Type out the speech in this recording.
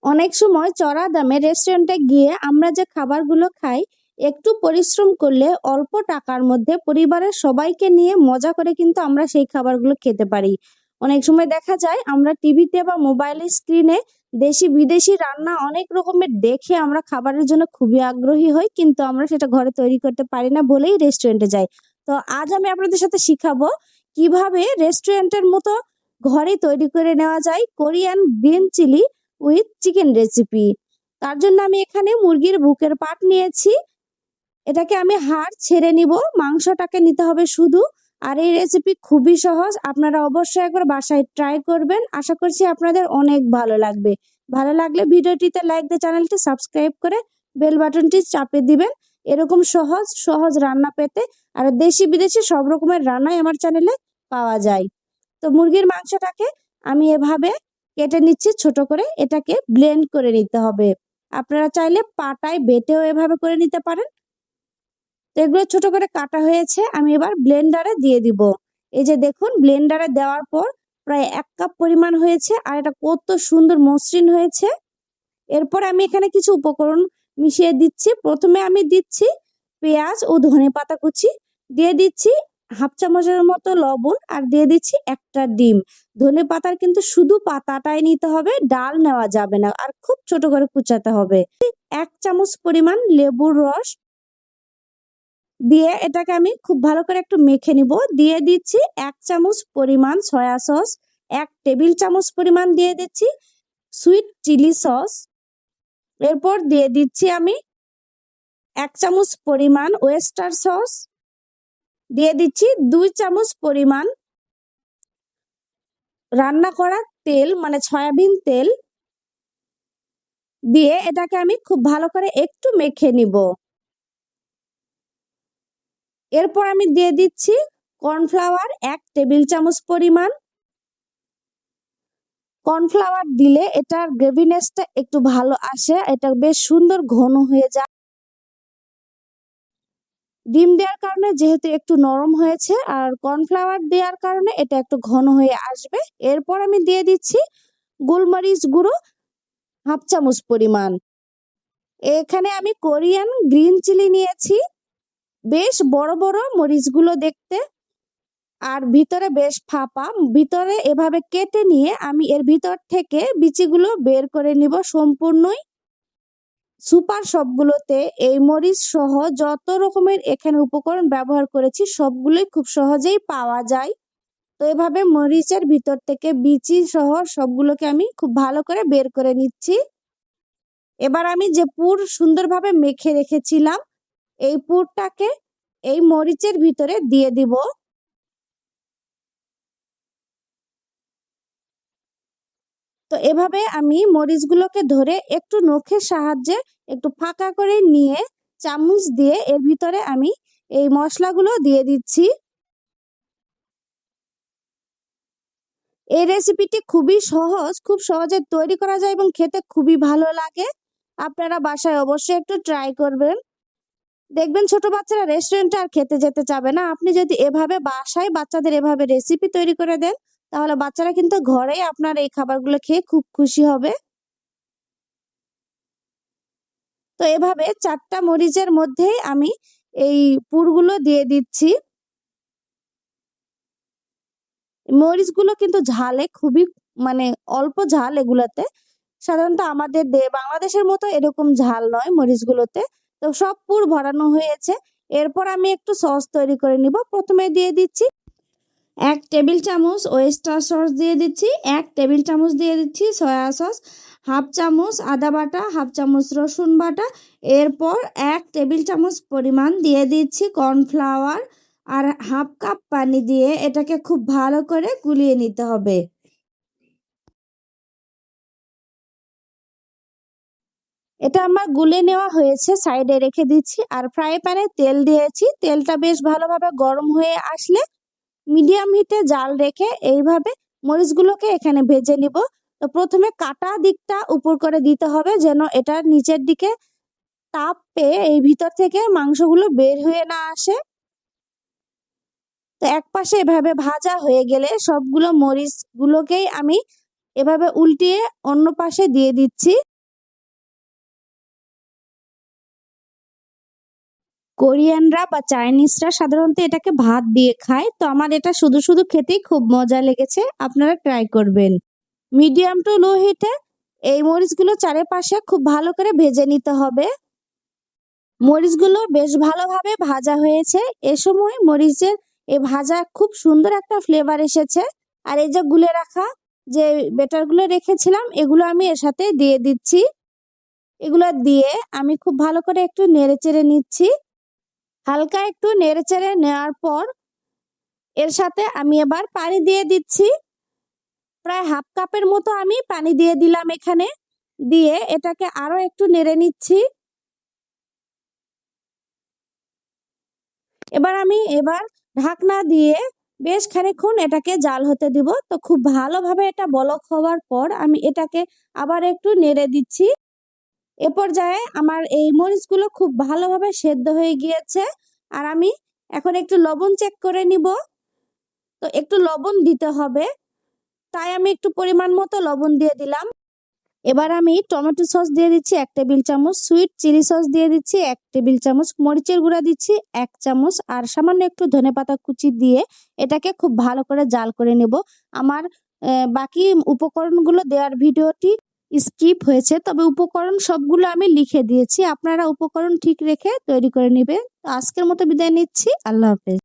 অনেক সময় চড়া দামে রেস্টুরেন্টে গিয়ে আমরা যে খাবারগুলো খাই, একটু পরিশ্রম করলে অল্প টাকার মধ্যে পরিবারের সবাইকে নিয়ে মজা করে কিন্তু আমরা সেই খাবারগুলো খেতে পারি। অনেক সময় দেখা যায় আমরা টিভিতে বা মোবাইলের স্ক্রিনে দেশি বিদেশি রান্না অনেক রকমের দেখে আমরা খাবারের জন্য খুবই আগ্রহী হই, কিন্তু আমরা সেটা ঘরে তৈরি করতে পারি না বলেই রেস্টুরেন্টে যাই। তো আজ আমি আপনাদের সাথে শিখাবো কিভাবে রেস্টুরেন্টের মতো ঘরে তৈরি করে নেওয়া যায় Korean green chilli with chicken recipe. তার জন্য আমি এখানে মুরগির বুকের পাট নিয়েছি। এটাকে আমি হাড় ছেড়ে নিব, মাংসটাকে নিতে হবে শুধু। আর এই রেসিপি খুবই সহজ, আপনারা অবশ্যই একবার বাসায় ট্রাই করবেন। আশা করছি আপনাদের অনেক ভালো লাগবে। ভালো লাগলে ভিডিওটিতে লাইক দিয়ে চ্যানেলটি সাবস্ক্রাইব করে বেল বাটনটি চাপে দিবেন এরকম সহজ সহজ রান্না পেতে। আর দেশি বিদেশি সব রকমের রান্নাই আমার চ্যানেলে পাওয়া যায়। তো মুরগির মাংসটাকে আমি এভাবে কেটে নিচ্ছি ছোট করে, এটাকে ব্লেন্ড করে নিতে হবে। আপনারা চাইলে পাটায় বেটেও এভাবে করে নিতে পারেন। তো এগুলো ছোট করে কাটা হয়েছে, আমি এবার ব্লেন্ডারে দিয়ে দিব। এই যে দেখুন, ব্লেন্ডারে দেওয়ার পর প্রায় 1 কাপ পরিমাণ হয়েছে, আর এটা কত সুন্দর মসৃণ হয়েছে। এরপর আমি এখানে কিছু উপকরণ মিশিয়ে দিচ্ছি। প্রথমে আমি দিচ্ছি পেঁয়াজ ও ধনেপাতা কুচি, দিয়ে দিচ্ছি 1/2 চামচের মতো লবণ, আর দিয়ে দিচ্ছি একটা ডিম। ধনেপাতার কিন্তু শুধু পাতাটাই নিতে হবে, ডাল নেওয়া যাবে না, আর খুব ছোট করে কুচাতে হবে। 1 চামচ পরিমাণ লেবুর রস দিয়ে এটাকে আমি খুব ভালো করে একটু মেখে নিব। দিয়ে দিচ্ছি 1 চামচ পরিমাণ সয়া সস, 1 টেবিল চামচ পরিমাণ দিয়ে দিচ্ছি সুইট চিলি সস। এরপর দিয়ে দিচ্ছি আমি 1 চামচ পরিমাণ ওয়েস্টার সস, দিয়ে দিচ্ছি 2 চামচ পরিমাণ রান্না করা তেল, মানে সয়াবিন তেল। দিয়ে এটাকে আমি খুব ভালো করে একটু মেখে নিব। এরপর আমি দিয়ে দিচ্ছি কর্নফ্লাওয়ার 1 টেবিল চামচ পরিমাণ। কর্নফ্লাওয়ার দিলে এটার গ্রেভিনেসটা একটু ভালো আসে, এটা বেশ সুন্দর ঘন হয়ে যায়। ডিম দেওয়ার কারণে যেহেতু একটু নরম হয়েছে, আর কর্নফ্লাওয়ার দেওয়ার কারণে এটা একটু ঘন হয়ে আসবে। এরপর আমি দিয়ে দিচ্ছি গোলমরিচ গুঁড়ো 1/2 চামচ পরিমাণ। এখানে আমি কোরিয়ান গ্রিন চিলি নিয়েছি, বেশ বড় বড় মরিচগুলো দেখতে, আর ভিতরে বেশ ফাঁপা। ভিতরে এভাবে কেটে নিয়ে আমি এর ভিতর থেকে বিচিগুলো বের করে নিব সম্পূর্ণই। সুপার সবগুলোতে এই মরিচ সহ যত রকমের এখানে উপকরণ ব্যবহার করেছি সবগুলোই খুব সহজেই পাওয়া যায়। তো এভাবে মরিচের ভিতর থেকে বিচি সহ সবগুলোকে আমি খুব ভালো করে বের করে নিচ্ছি। এবার আমি যে পুর সুন্দরভাবে মেখে রেখেছিলাম, এই পুরটাকে এই মরিচের ভিতরে দিয়ে দিব। তো এভাবে আমি মরিচগুলোকে ধরে একটু নখের সাহায্যে একটু ফাঁকা করে নিয়ে চামচ দিয়ে এর ভিতরে আমি এই মশলাগুলো দিয়ে দিচ্ছি। এই রেসিপিটি খুবই সহজ, খুব সহজে তৈরি করা যায় এবং খেতে খুবই ভালো লাগে। আপনারা বাসায় অবশ্যই একটু ট্রাই করবেন, দেখবেন ছোট বাচ্চারা রেস্টুরেন্টে আর খেতে যেতে চাবে না। আপনি যদি এভাবে বাসায় বাচ্চাদের এভাবে রেসিপি তৈরি করে দেন, তাহলে বাচ্চারা কিন্তু ঘরেই আপনার এই খাবারগুলো খেয়ে খুব খুশি হবে। তো এভাবে 4টা মরিচের মধ্যেই আমি এই পুরগুলো দিয়ে দিচ্ছি। মরিচগুলো কিন্তু ঝালে খুবই, মানে অল্প ঝাল এগুলাতে। সাধারণত আমাদের বাংলাদেশের মতো এরকম ঝাল নয় মরিচগুলোতে। তো সব পুর ভরানো হয়েছে। এরপর আমি একটু সস তৈরি করে নিব। প্রথমে দিয়ে দিচ্ছি 1 টেবিল চামচ ওয়েস্টার সস, দিয়ে দিচ্ছি 1 টেবিল চামচ, দিয়ে দিচ্ছি সয়া সস, 1/2 চামচ আদা বাটা, 1/2 চামচ রসুন বাটা। এরপর 1 টেবিল চামচ পরিমাণ দিয়ে দিচ্ছি কর্নফ্লাওয়ার, আর 1/2 কাপ পানি দিয়ে এটাকে খুব ভালো করে গুলিয়ে নিতে হবে। এটা আমার গুলে নেওয়া হয়েছে, সাইডে রেখে দিচ্ছি। আর ফ্রাই প্যানে তেল দিয়েছি, তেলটা বেশ ভালোভাবে গরম হয়ে আসলে মিডিয়াম হিটে জাল রেখে এইভাবে মরিচগুলোকে এখানে ভেজে নিব। তো প্রথমে কাটা দিকটা উপর করে দিতে হবে, যেন এটার নিচের দিকে তাপ পেয়ে এই ভিতর থেকে মাংসগুলো বের হয়ে না আসে। তো এক পাশে এভাবে ভাজা হয়ে গেলে সবগুলো মরিচগুলোকেই আমি এভাবে উল্টিয়ে অন্য পাশে দিয়ে দিচ্ছি। কোরিয়ানরা বা চাইনিজরা সাধারণত এটাকে ভাত দিয়ে খায়, তো আমার এটা শুধু শুধু খেতেই খুব মজা লেগেছে। আপনারা ট্রাই করবেন। মিডিয়াম টু লো হিটে এই মরিচগুলো চারিপাশে খুব ভালো করে ভেজে নিতে হবে। মরিচগুলো বেশ ভালোভাবে ভাজা হয়েছে। এ সময় মরিচের এই ভাজা খুব সুন্দর একটা ফ্লেভার এসেছে। আর এই যে গুলে রাখা যে বেটারগুলো রেখেছিলাম এগুলো আমি এর সাথে দিয়ে দিচ্ছি। এগুলো দিয়ে আমি খুব ভালো করে একটু নেড়েচেড়ে নিচ্ছি। হালকা একটু নেড়েচেড়ে নেওয়ার পর এর সাথে আমি এবার পানি দিয়ে দিচ্ছি। প্রায় হাফ কাপের মতো আমি পানি দিয়ে দিলাম এখানে। দিয়ে এটাকে আরো একটু নেড়ে নিচ্ছি। এবার ঢাকনা দিয়ে বেশ খানিকক্ষণ এটাকে জাল হতে দিব। তো খুব ভালোভাবে এটা বলক হওয়ার পর আমি এটাকে আবার একটু নেড়ে দিচ্ছি। এ পর্যায়ে আমার এই মরিচগুলো খুব ভালোভাবে সেদ্ধ হয়ে গিয়েছে। আর আমি এখন একটু লবণ চেক করে নিব। তো একটু লবণ দিতে হবে, তাই আমি একটু পরিমাণ মতো লবণ দিয়ে দিলাম। এবার আমি টমেটো সস দিয়ে দিচ্ছি 1 টেবিল চামচ, সুইট চিলি সস দিয়ে দিচ্ছি 1 টেবিল চামচ, মরিচের গুঁড়া দিচ্ছি 1 চামচ আর সামান্য একটু ধনেপাতা কুচি দিয়ে এটাকে খুব ভালো করে জাল করে নেব। আমার বাকি উপকরণগুলো দেওয়ার ভিডিওটি স্কিপ হয়েছে, তবে উপকরণ সবগুলো আমি লিখে দিয়েছি। আপনারা উপকরণ ঠিক রেখে তৈরি করে নেবেন। তো আজকের মতো বিদায় নিচ্ছি। আল্লাহ হাফেজ।